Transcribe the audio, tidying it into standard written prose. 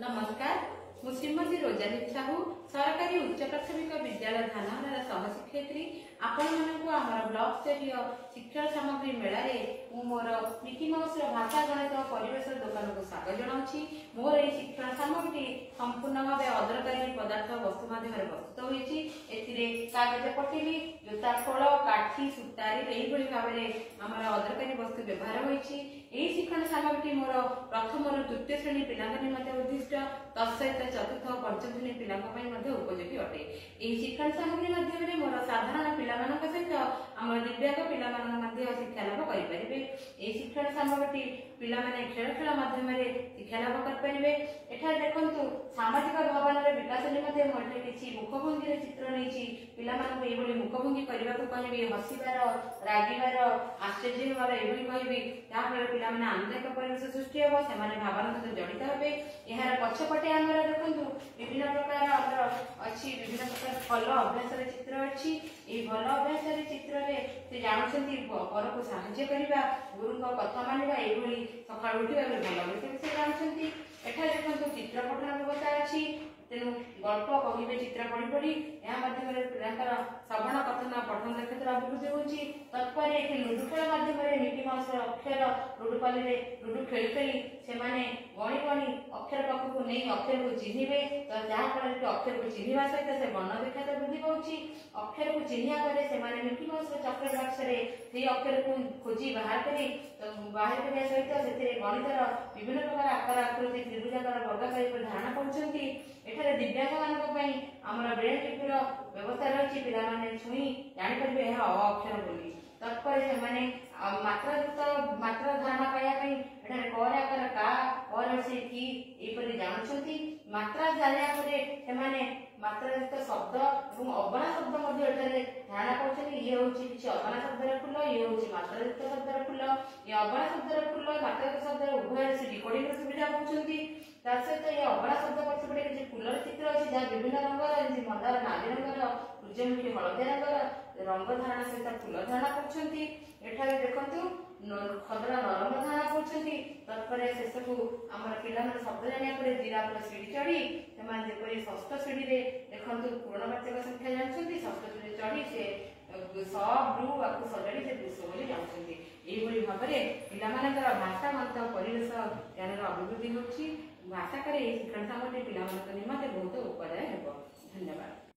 नमस्कार मु श्रीमती रोजाली साहू सरकारी उच्च प्राथमिक विद्यालय धानहरार सहशिक्षयित्री आपण मानक आमर ब्लॉक स्तरीय शिक्षण सामग्री मेला रे मोर मिकी माउस भाषा गणित और परिवेश दुकान को स्वागत जनाऊँगी। मोर ये शिक्षण सामग्री संपूर्ण भाव अदरकारी पदार्थ वस्तु माध्यम प्रस्तुत होती। कागज पटिली जोता खोल काठी सूतारी भाव में आम अदरकारी वस्तु व्यवहार होती। शिक्षण सामग्री मोर प्रथम तृतीय श्रेणी पिला निमंते उद्दिष्ट तत्सहित चतुर्थ और पंचम श्रेणी पिला उपयोगी अटे। यह शिक्षण सामग्री माध्यम मोर साधारण पिला सहित आम दिव्यांग पिला शिक्षा लाभ करें। यह शिक्षण सामग्री पिला खेल खेल माध्यम शिक्षा लाभ करेंगे। एठार देखु सामाजिक भावना विकास निमंते मुझे किसी मुखभंगी चित्र नहीं पिला मुखभंगी करने को कहबी हसबार रागिबार आश्चर्य होबार ये कहबी जहाँफल पिला आनंदिक परिवेश सृष्टि हम से भावना सहित जड़ित हे। यार पछपटे आम देखु विभिन्न प्रकार अच्छी विभिन्न प्रकार भल अभ्यास चित्र अच्छी। भल अभ्यास चित्र से जानते पर को साहाय्य करने गुरु कथा मानवा ये सका उठा भल विषय जानते। एठा देखो चित्रपटन व्यवस्था अच्छी तेणु गल्प कहे चित्र पढ़ी पढ़ी पिलांकर श्रवण कथन पठन क्षेत्र अभिवृद्धि होती। तत्पर लुडु खेल माध्यम मिकी माउस अक्षर लुडु पाली लुडु खेली खेली से गणी गणी अक्षर पाखक नहीं अक्षर को चिन्हे तो जहाँफल कि अक्षर को चिन्हवा सहित से गण दक्षता वृद्धि पाँच। अक्षर को चिन्हिया पर से मिकी माउस चक्र बक्स से अक्षर को खोजी बाहर करने सहित से गणितर विभिन्न प्रकार आकार आकृति त्रिभुजाकार वर्गाकार धारणा पाँच। एठारे दिव्यांग मान आमर ब्रेन टिप्र व्यवस्था रही पिलाने छुई जापर यह अक्षर बोली। तत्पर से मात्रा धारणा पाइबापी एठारे कर आकार का और से कि यहपरि जानते। मात्रा जाना मात्रायुक्त शब्द और अगणा शब्द धारणा पाँच। ये हूँ किसी अगणा शब्दर फुल ये हूँ मात्रायुक्त शब्दर फुल ये अगणा शब्दर फुल मात्रायुक्त शब्द उभय से डिकोडिंग सुविधा पाँच। सहित ये अगणा शब्द पछपटे किसी फुलर चित्र अच्छी जहाँ विभिन्न रंगर मंदार नाली रंगर सूर्यमुखी हलदिया रंगर रंग धारणा सहित फुल धारणा पाँच। एठारे देखु खदरा नरम धारणा पाँच। तत्पर शेष को आम पिला शब्द जाना जिराफर सीढ़ी चढ़ी से षष्ठ सीढ़ी देखु पूर्णवाचक संख्या जानते। षष्ठ सीढ़ी चढ़ी से सब्लू आपको सजाड़ी से पुष्प बोली जानते। यही भाव में पिला भाषा गणित परिवेश ज्ञान अभिवृद्धि होती। भाषा करे शिक्षण सामग्री पिला निमंते बहुत उपदाय हो। धन्यवाद।